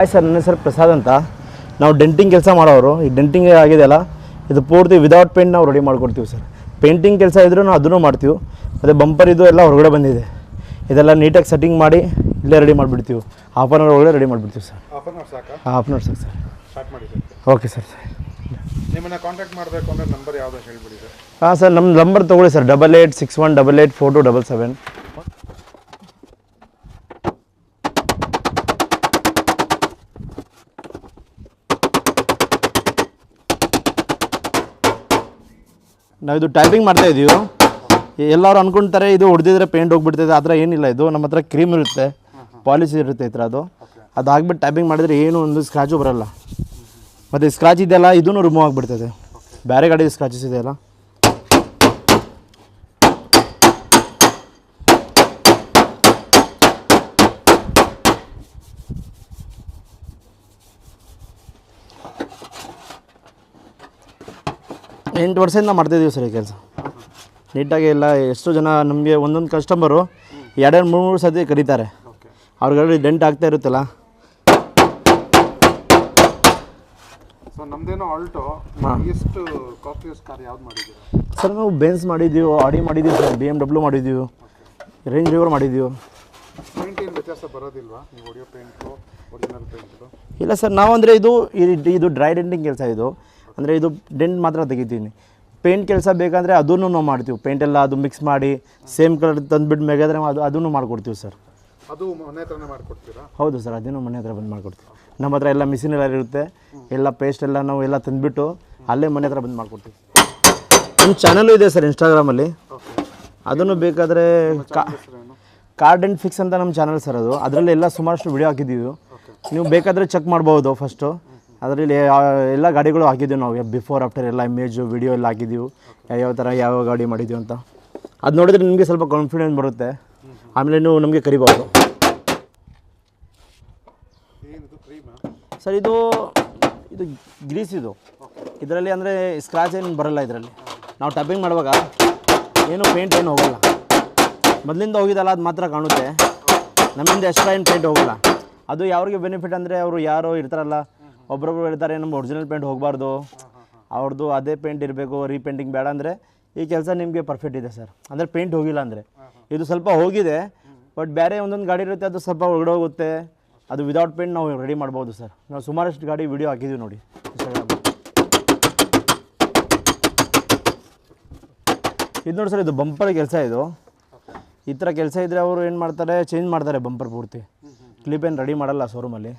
Hi sir, ನನ್ನ ಹೆಸರು ಪ್ರಸಾದ್ ಅಂತ. ನಾವು ಡೆಂಟಿಂಗ್ ಕೆಲಸ ಮಾಡೋರು. ಈ ಡೆಂಟಿಂಗ್ ಆಗಿದೆಯಲ್ಲ, ಇದು ಪೂರ್ತಿ ವಿದೌಟ್ ಪೇಂಟ್ ನಾವು ರೆಡಿ ಮಾಡ್ಕೊಡ್ತೀವಿ ಸರ್. ಪೇಂಟಿಂಗ್ ಕೆಲಸ ಇದ್ರೂ ನಾವು ಅದನ್ನು ಮಾಡ್ತೀವಿ. ಮತ್ತು ಬಂಪರ್ ಇದು ಎಲ್ಲ ಹೊರಗಡೆ ಬಂದಿದೆ. ಇದೆಲ್ಲ ನೀಟಾಗಿ ಸೆಟ್ಟಿಂಗ್ ಮಾಡಿ ಇಲ್ಲೇ ರೆಡಿ ಮಾಡಿಬಿಡ್ತೀವಿ. ಹಾಫ್ ಆನ್ ಅವರ್ ಒಳಗಡೆ ರೆಡಿ ಮಾಡಿಬಿಡ್ತೀವಿ ಸರ್. ಹಾಫ್ ಆನ್ ಅವರ್ ಸಾಕು? ಹಾಫ್ ಆನ್ ಅವರ್ ಸಾಕು ಸರ್. ಸ್ಟಾರ್ಟ್ ಮಾಡಿ ಸರ್. Okay sir. ನಿಮ್ಮನ್ನು ಕಾಂಟ್ಯಾಕ್ಟ್ ಮಾಡಬೇಕು ಅಂದರೆ ನಂಬರ್ ಯಾವುದು ಹೇಳ್ಬಿಡಿ ಸರ್. ಹಾಂ ಸರ್, ನಮ್ಮ ನಂಬರ್ ತೊಗೊಳ್ಳಿ ಸರ್. 8861884277. ನಾವು ಇದು ಟೈಪಿಂಗ್ ಮಾಡ್ತಾಯಿದ್ದೀವಿ. ಎಲ್ಲರೂ ಅಂದ್ಕೊಳ್ತಾರೆ ಇದು ಹೊಡೆದಿದ್ರೆ ಪೇಂಟ್ ಹೋಗ್ಬಿಡ್ತದೆ. ಆ ಥರ ಏನಿಲ್ಲ. ಇದು ನಮ್ಮ ಹತ್ರ ಕ್ರೀಮ್ ಇರುತ್ತೆ, ಪಾಲಿಸಿ ಇರುತ್ತೆ ಈ ಥರ. ಅದು ಹಾಕ್ಬಿಟ್ಟು ಟೈಪಿಂಗ್ ಮಾಡಿದರೆ ಏನೂ ಒಂದು ಸ್ಕ್ರಾಚು ಬರೋಲ್ಲ. ಮತ್ತು ಸ್ಕ್ರಾಚ್ ಇದೆಯಲ್ಲ, ಇದೂ ರಿಮೂವ್ ಆಗಿಬಿಡ್ತದೆ. ಬೇರೆ ಗಾಡಿ ಸ್ಕ್ರಾಚಸ್ ಇದೆಯಲ್ಲ. ಎಂಟು ವರ್ಷದಿಂದ ಮಾಡ್ತಾಯಿದ್ದೀವಿ ಸರ್ ಈ ಕೆಲಸ. ನೀಟಾಗಿ ಎಲ್ಲ ಎಷ್ಟೋ ಜನ ನಮಗೆ ಒಂದೊಂದು ಕಸ್ಟಮರು 2-3 ಸತಿ ಕರೀತಾರೆ. ಅವ್ರಿಗೆ ಡೆಂಟ್ ಆಗ್ತಾ ಇರುತ್ತಲ್ಲ. ಸೊ ನಮ್ಮದೇನೋ ಆಲ್ಟೋ. ಎಷ್ಟು ಕಾಸ್ಟ್ಲಿಯಸ್ಟ್ ಕಾರ್ ಯಾವ್ದು ಮಾಡಿದ್ದೀರಾ ಸರ್? ನಾವು ಬೆನ್ಸ್ ಮಾಡಿದ್ದೀವಿ, ಆಡಿ ಮಾಡಿದ್ದೀವಿ ಸರ್, BMW ಮಾಡಿದ್ದೀವಿ, ರೇಂಜ್ ರೋವರ್ ಮಾಡಿದ್ದೀವಿ. ಪೇಂಟ್ ಏನು ವ್ಯತ್ಯಾಸ ಬರೋದಿಲ್ವಾ ನೀವು ಹೊಡೆಯೋ ಪೇಂಟು ಒರಿಜಿನಲ್ ಪೇಂಟು? ಇಲ್ಲ ಸರ್, ನಾವು ಅಂದರೆ ಇದು ಡ್ರೈ ಡೆಂಟಿಂಗ್ ಕೆಲಸ. ಇದು ಅಂದರೆ ಇದು ಡೆಂಟ್ ಮಾತ್ರ ತೆಗಿತೀನಿ. ಪೇಂಟ್ ಕೆಲಸ ಬೇಕಂದರೆ ಅದನ್ನು ನಾವು ಮಾಡ್ತೀವಿ. ಪೇಂಟೆಲ್ಲ ಅದು ಮಿಕ್ಸ್ ಮಾಡಿ ಸೇಮ್ ಕಲರ್ ತಂದುಬಿಟ್ಟು ಮೇಗಾದರೆ ಅದನ್ನು ಮಾಡಿಕೊಡ್ತೀವಿ ಸರ್. ಅದು ಮನೆ ಹತ್ರನೇ ಮಾಡಿಕೊಡ್ತೀರಾ? ಹೌದು ಸರ್, ಅದನ್ನು ಮನೆ ಹತ್ರ ಬಂದು ಮಾಡಿಕೊಡ್ತೀವಿ. ನಮ್ಮ ಹತ್ರ ಎಲ್ಲ ಮಿಷಿನ್ ಎಲ್ಲ ಇರುತ್ತೆ. ಎಲ್ಲ ಪೇಸ್ಟ್ ಎಲ್ಲ ನಾವು ಎಲ್ಲ ತಂದುಬಿಟ್ಟು ಅಲ್ಲೇ ಮನೆ ಹತ್ರ ಬಂದು ಮಾಡಿಕೊಡ್ತೀವಿ. ನಮ್ಮ ಚಾನಲು ಇದೆ ಸರ್ ಇನ್ಸ್ಟಾಗ್ರಾಮಲ್ಲಿ. ಅದನ್ನು ಬೇಕಾದರೆ ಕಾರ್ ಡೆಂಟ್ ಫಿಕ್ಸ್ ಅಂತ ನಮ್ಮ ಚಾನಲ್ ಸರ್. ಅದರಲ್ಲಿ ಎಲ್ಲ ಸುಮಾರಷ್ಟು ವಿಡಿಯೋ ಹಾಕಿದ್ದೀವಿ. ನೀವು ಬೇಕಾದರೆ ಚೆಕ್ ಮಾಡ್ಬೋದು. ಫಸ್ಟು ಅದರಲ್ಲಿ ಎಲ್ಲ ಗಾಡಿಗಳು ಹಾಕಿದ್ದೀವಿ ನಾವು. ಬಿಫೋರ್ ಆಫ್ಟರ್ ಎಲ್ಲ ಇಮೇಜು ವಿಡಿಯೋ ಎಲ್ಲ ಹಾಕಿದ್ದೀವಿ. ಯಾವ ಥರ ಯಾವ ಗಾಡಿ ಮಾಡಿದ್ದೀವಿ ಅಂತ. ಅದು ನೋಡಿದ್ರೆ ನಿಮಗೆ ಸ್ವಲ್ಪ ಕಾನ್ಫಿಡೆನ್ಸ್ ಬರುತ್ತೆ. ಆಮೇಲೆ ನೀವು ನಮಗೆ ಕರಿಬೋದು ಸರ್. ಇದು ಗ್ರೀಸ್. ಇದರಲ್ಲಿ ಅಂದರೆ ಸ್ಕ್ರಾಚ್ ಏನು ಬರೋಲ್ಲ. ಇದರಲ್ಲಿ ನಾವು ಟೈಪಿಂಗ್ ಮಾಡುವಾಗ ಏನು ಪೇಂಟ್ ಏನು ಹೋಗೋಲ್ಲ. ಮೊದಲಿಂದ ಹೋಗಿದ್ದಲ್ಲ ಅದು ಮಾತ್ರ ಕಾಣುತ್ತೆ. ನಮ್ಮಿಂದ ಎಕ್ಸ್ಟ್ರಾ ಏನು ಪೇಂಟ್ ಹೋಗೋಲ್ಲ. ಅದು ಯಾರಿಗೆ ಬೆನಿಫಿಟ್ ಅಂದರೆ ಅವರು ಯಾರೋ ಇರ್ತಾರಲ್ಲ, ಒಬ್ಬೊಬ್ರು ಹೇಳ್ತಾರೆ ನಮ್ಮ ಒರಿಜಿನಲ್ ಪೇಂಟ್ ಹೋಗಬಾರ್ದು, ಅವ್ರದ್ದು ಅದೇ ಪೇಂಟ್ ಇರಬೇಕು, ರೀಪೇಂಟಿಂಗ್ ಬೇಡ. ಅಂದರೆ ಈ ಕೆಲಸ ನಿಮಗೆ ಪರ್ಫೆಕ್ಟ್ ಇದೆ ಸರ್. ಅಂದರೆ ಪೇಂಟ್ ಹೋಗಿಲ್ಲ ಅಂದರೆ. ಇದು ಸ್ವಲ್ಪ ಹೋಗಿದೆ, ಬಟ್ ಬೇರೆ ಒಂದೊಂದು ಗಾಡಿ ಇರುತ್ತೆ ಅದು ಸ್ವಲ್ಪ ಒಳಗಡೆ ಹೋಗುತ್ತೆ. ಅದು ವಿದೌಟ್ ಪೇಂಟ್ ನಾವು ರೆಡಿ ಮಾಡ್ಬೋದು ಸರ್. ನಾವು ಸುಮಾರಷ್ಟು ಗಾಡಿ ವಿಡಿಯೋ ಹಾಕಿದ್ದೀವಿ ನೋಡಿ ಇನ್ಸ್ಟಾಗ್ರಾಮ್. ಇದು ನೋಡಿ ಸರ್, ಇದು ಬಂಪರ್ ಕೆಲಸ. ಇದು ಈ ಥರ ಕೆಲಸ ಇದ್ದರೆ ಅವರು ಏನು ಮಾಡ್ತಾರೆ, ಚೇಂಜ್ ಮಾಡ್ತಾರೆ ಬಂಪರ್ ಪೂರ್ತಿ. ಕ್ಲಿಪ್ ಏನು ರೆಡಿ ಮಾಡಲ್ಲ ಶೋರೂಮಲ್ಲಿ.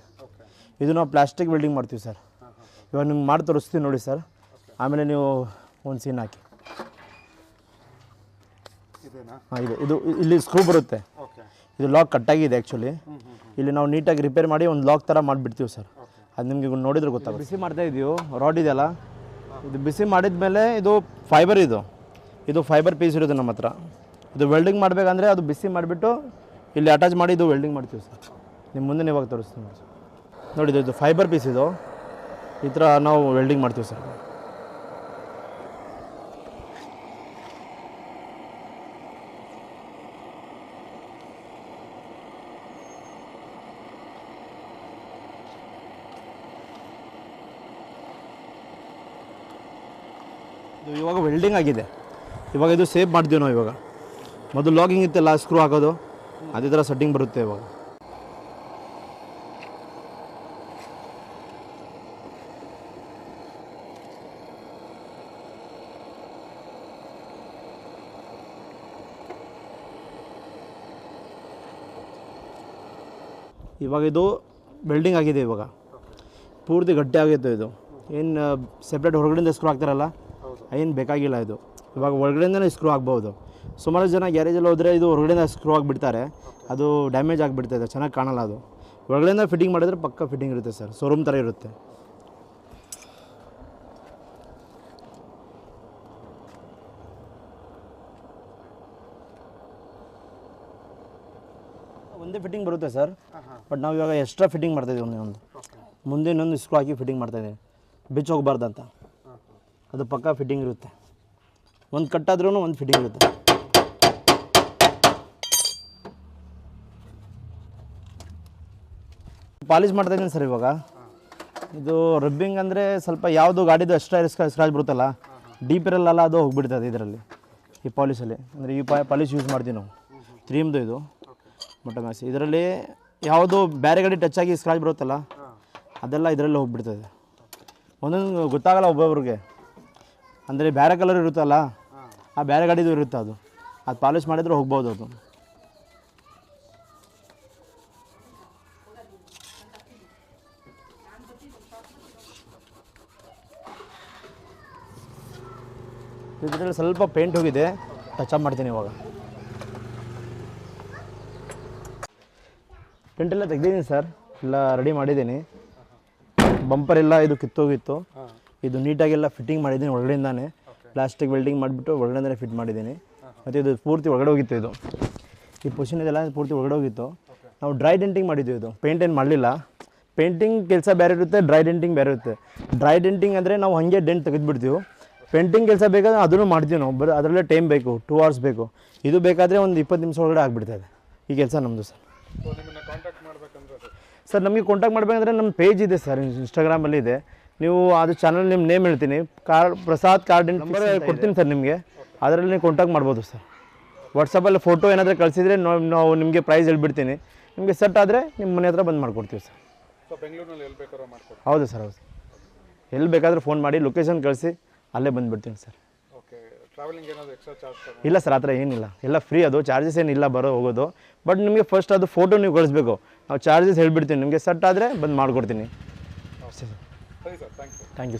ಇದು ನಾವು ಪ್ಲಾಸ್ಟಿಕ್ ವೆಲ್ಡಿಂಗ್ ಮಾಡ್ತೀವಿ ಸರ್. ಇವಾಗ ನಿಮ್ಗೆ ಮಾಡಿ ತೋರಿಸ್ತೀವಿ ನೋಡಿ ಸರ್. ಆಮೇಲೆ ನೀವು ಒಂದು ಸೀನ್ ಹಾಕಿ. ಹಾಂ, ಇದು ಇಲ್ಲಿ ಸ್ಕ್ರೂ ಬರುತ್ತೆ. ಇದು ಲಾಕ್ ಕಟ್ಟಾಗಿದೆ ಆ್ಯಕ್ಚುಲಿ. ಇಲ್ಲಿ ನಾವು ನೀಟಾಗಿ ರಿಪೇರ್ ಮಾಡಿ ಒಂದು ಲಾಕ್ ಥರ ಮಾಡಿಬಿಡ್ತೀವಿ ಸರ್. ಅದು ನಿಮಗೆ ನೋಡಿದ್ರೆ ಗೊತ್ತಾಗುತ್ತೆ. ಬಿಸಿ ಮಾಡ್ತಾಯಿದ್ದೀವಿ. ರಾಡ್ ಇದೆಯಲ್ಲ, ಇದು ಬಿಸಿ ಮಾಡಿದ ಮೇಲೆ ಇದು ಫೈಬರ್. ಇದು ಫೈಬರ್ ಪೀಸ್ ಇರುತ್ತೆ ನಮ್ಮ ಹತ್ರ. ಇದು ವೆಲ್ಡಿಂಗ್ ಮಾಡಬೇಕಂದ್ರೆ ಅದು ಬಿಸಿ ಮಾಡಿಬಿಟ್ಟು ಇಲ್ಲಿ ಅಟ್ಯಾಚ್ ಮಾಡಿ ಇದು ವೆಲ್ಡಿಂಗ್ ಮಾಡ್ತೀವಿ ಸರ್. ನಿಮ್ಮ ಮುಂದೆ ಇವಾಗ ತೋರಿಸ್ತೀನಿ ನೋಡಿ. ಇದು ಫೈಬರ್ ಪೀಸ್. ಈ ಥರ ನಾವು ವೆಲ್ಡಿಂಗ್ ಮಾಡ್ತೀವಿ ಸರ್. ಇದು ಇವಾಗ ವೆಲ್ಡಿಂಗ್ ಆಗಿದೆ. ಇವಾಗ ಇದು ಸೇವ್ ಮಾಡ್ತೀವಿ ನಾವು. ಇವಾಗ ಮೊದಲು ಲಾಗಿಂಗ್ ಇತ್ತಲ್ಲ, ಸ್ಕ್ರೂ ಹಾಕೋದು, ಅದೇ ಥರ ಸೆಟ್ಟಿಂಗ್ ಬರುತ್ತೆ ಇವಾಗ. ಇವಾಗ ಇದು ವೆಲ್ಡಿಂಗ್ ಆಗಿದೆ. ಇವಾಗ ಪೂರ್ತಿ ಗಟ್ಟಿ ಆಗೈತೆ. ಇದು ಏನು ಸೆಪ್ರೇಟ್ ಹೊರಗಡೆಯಿಂದ ಸ್ಕ್ರೂ ಹಾಕ್ತಾರಲ್ಲ, ಏನು ಬೇಕಾಗಿಲ್ಲ. ಇದು ಇವಾಗ ಒಳಗಡೆಯಿಂದನೇ ಸ್ಕ್ರೂ ಆಗ್ಬೋದು. ಸುಮಾರು ಜನ ಗ್ಯಾರೇಜಲ್ಲಿ ಹೋದರೆ ಇದು ಹೊರಗಡೆಯಿಂದ ಸ್ಕ್ರೂ ಆಗಿಬಿಡ್ತಾರೆ. ಅದು ಡ್ಯಾಮೇಜ್ ಆಗಿಬಿಡ್ತದೆ, ಚೆನ್ನಾಗಿ ಕಾಣಲ್ಲ. ಅದು ಒಳಗಡೆಯಿಂದ ಫಿಟ್ಟಿಂಗ್ ಮಾಡಿದ್ರೆ ಪಕ್ಕ ಫಿಟ್ಟಿಂಗ್ ಇರುತ್ತೆ ಸರ್. ಶೋರೂಮ್ ಥರ ಇರುತ್ತೆ. ಒಂದೇ ಫಿಟ್ಟಿಂಗ್ ಬರುತ್ತೆ ಸರ್. ಬಟ್ ನಾವು ಇವಾಗ ಎಕ್ಸ್ಟ್ರಾ ಫಿಟ್ಟಿಂಗ್ ಮಾಡ್ತಾಯಿದ್ದೀವಿ. ಒಂದು ಮುಂದೆ ಇನ್ನೊಂದು ಸ್ಕ್ರೂ ಹಾಕಿ ಫಿಟ್ಟಿಂಗ್ ಮಾಡ್ತಾಯಿದ್ದೀವಿ, ಬಿಚ್ಚಿ ಹೋಗಬಾರ್ದು ಅಂತ. ಅದು ಪಕ್ಕ ಫಿಟ್ಟಿಂಗ್ ಇರುತ್ತೆ. ಒಂದು ಕಟ್ಟಾದ್ರೂ ಒಂದು ಫಿಟ್ಟಿಂಗ್ ಇರುತ್ತೆ. ಪಾಲಿಶ್ ಮಾಡ್ತಾ ಇದ್ದೀನಿ ಸರ್ ಇವಾಗ. ಇದು ರಬ್ಬಿಂಗ್ ಅಂದರೆ ಸ್ವಲ್ಪ ಯಾವುದು ಗಾಡಿದು ಎಕ್ಸ್ಟ್ರಾ ಸ್ಕ್ರಾಚ್ ಬರುತ್ತಲ್ಲ, ಡೀಪ್ ಇರಲ್ಲ, ಅದು ಹೋಗ್ಬಿಡ್ತದೆ ಇದರಲ್ಲಿ ಈ ಪಾಲಿಶಲ್ಲಿ. ಅಂದರೆ ಈ ಪಾಲಿಶ್ ಯೂಸ್ ಮಾಡ್ತೀವಿ ನಾವು, 3Mದು ಇದು ಮೊಟ್ಟಮ್ಯಾಕ್ಸಿ. ಇದರಲ್ಲಿ ಯಾವುದು ಬೇರೆ ಗಾಡಿ ಟಚ್ ಆಗಿ ಸ್ಕ್ರಾಚ್ ಬರುತ್ತಲ್ಲ ಅದೆಲ್ಲ ಇದರಲ್ಲಿ ಹೋಗ್ಬಿಡ್ತದೆ. ಒಂದೊಂದು ಗೊತ್ತಾಗಲ್ಲ ಒಬ್ಬೊಬ್ರಿಗೆ, ಅಂದರೆ ಬೇರೆ ಕಲರ್ ಇರುತ್ತಲ್ಲ, ಆ ಬೇರೆ ಗಾಡಿದು ಇರುತ್ತೆ, ಅದು ಪಾಲಿಶ್ ಮಾಡಿದರೆ ಹೋಗ್ಬೋದು ಅದು. ಇದರಲ್ಲಿ ಸ್ವಲ್ಪ ಪೇಂಟ್ ಹೋಗಿದೆ, ಟಚ್ ಅಪ್ ಮಾಡ್ತೀನಿ ಇವಾಗ. ಪೇಂಟ್ ಎಲ್ಲ ತೆಗ್ದಿದ್ದೀನಿ ಸರ್, ಎಲ್ಲ ರೆಡಿ ಮಾಡಿದ್ದೀನಿ. ಬಂಪರ್ ಎಲ್ಲ ಇದು ಕಿತ್ತೋಗಿತ್ತು, ಇದು ನೀಟಾಗೆಲ್ಲ ಫಿಟ್ಟಿಂಗ್ ಮಾಡಿದ್ದೀನಿ ಒಳಗಡೆಯಿಂದಾನೆ. ಪ್ಲಾಸ್ಟಿಕ್ ವೆಲ್ಡಿಂಗ್ ಮಾಡಿಬಿಟ್ಟು ಒಳಗಡೆಯಿಂದಲೇ ಫಿಟ್ ಮಾಡಿದ್ದೀನಿ. ಮತ್ತು ಇದು ಪೂರ್ತಿ ಒಳಗಡೆ ಹೋಗಿತ್ತು, ಇದು ಈ ಪೊಸಿಷನ್ ಇದೆಲ್ಲ ಪೂರ್ತಿ ಒಳಗಡೆ ಹೋಗಿತ್ತು. ನಾವು ಡ್ರೈ ಡೆಂಟಿಂಗ್ ಮಾಡಿದ್ವಿ, ಇದು ಪೇಂಟ್ ಏನು ಮಾಡಲಿಲ್ಲ. ಪೇಂಟಿಂಗ್ ಕೆಲಸ ಬೇರೆ ಇರುತ್ತೆ, ಡ್ರೈ ಡೆಂಟಿಂಗ್ ಬೇರೆ ಇರುತ್ತೆ. ಡ್ರೈ ಡೆಂಟಿಂಗ್ ಅಂದರೆ ನಾವು ಹಾಗೆ ಡೆಂಟ್ ತೆಗೆದುಬಿಡ್ತೀವಿ. ಪೇಂಟಿಂಗ್ ಕೆಲಸ ಬೇಕಾದ್ರೆ ಅದನ್ನು ಮಾಡ್ತೀವಿ ನಾವು, ಬರೀ ಅದರಲ್ಲೇ ಟೈಮ್ ಬೇಕು, 2 hours ಬೇಕು. ಇದು ಬೇಕಾದರೆ ಒಂದು 20 ನಿಮಿಷ ಒಳಗಡೆ ಆಗಿಬಿಡ್ತದೆ ಈ ಕೆಲಸ ನಮ್ಮದು ಸರ್. ಸರ್ ನಮಗೆ ಕಾಂಟ್ಯಾಕ್ಟ್ ಮಾಡಬೇಕಂದ್ರೆ ನಮ್ಮ ಪೇಜ್ ಇದೆ ಸರ್, ಇನ್ಸ್ಟಾಗ್ರಾಮಲ್ಲಿ ಇದೆ. ನೀವು ಅದು ಚಾನಲ್ ನಿಮ್ಮ ನೇಮ್ ಹೇಳ್ತೀನಿ, ಪ್ರಸಾದ್ ಕಾರ್ ಡೆಂಟ್ ನಂಬರ್ ಕೊಡ್ತೀನಿ ಸರ್ ನಿಮಗೆ, ಅದರಲ್ಲಿ ನೀವು ಕಾಂಟ್ಯಾಕ್ಟ್ ಮಾಡ್ಬೋದು ಸರ್. ವಾಟ್ಸಪ್ಪಲ್ಲಿ ಫೋಟೋ ಏನಾದರೂ ಕಳಿಸಿದರೆ ನಾವು ನಿಮಗೆ ಪ್ರೈಸ್ ಹೇಳ್ಬಿಡ್ತೀನಿ. ನಿಮಗೆ ಸೆಟ್ ಆದರೆ ನಿಮ್ಮ ಮನೆ ಹತ್ರ ಬಂದು ಮಾಡಿಕೊಡ್ತೀವಿ ಸರ್. ಹೌದು ಸರ್, ಹೌದು. ಎಲ್ಲಿ ಬೇಕಾದರೂ ಫೋನ್ ಮಾಡಿ ಲೊಕೇಶನ್ ಕಳಿಸಿ, ಅಲ್ಲೇ ಬಂದುಬಿಡ್ತೀನಿ ಸರ್. ಇಲ್ಲ ಸರ್, ಆ ಥರ ಏನಿಲ್ಲ, ಎಲ್ಲ ಫ್ರೀ. ಅದು ಚಾರ್ಜಸ್ ಏನಿಲ್ಲ ಹೋಗೋದು. ಬಟ್ ನಿಮಗೆ ಫಸ್ಟ್ ಅದು ಫೋಟೋ ನೀವು ಕಳಿಸ್ಬೇಕು, ನಾವು ಚಾರ್ಜಸ್ ಹೇಳ್ಬಿಡ್ತೀನಿ. ನಿಮಗೆ ಸೆಟ್ ಆದರೆ ಬಂದು ಮಾಡಿಕೊಡ್ತೀನಿ. Thank you sir.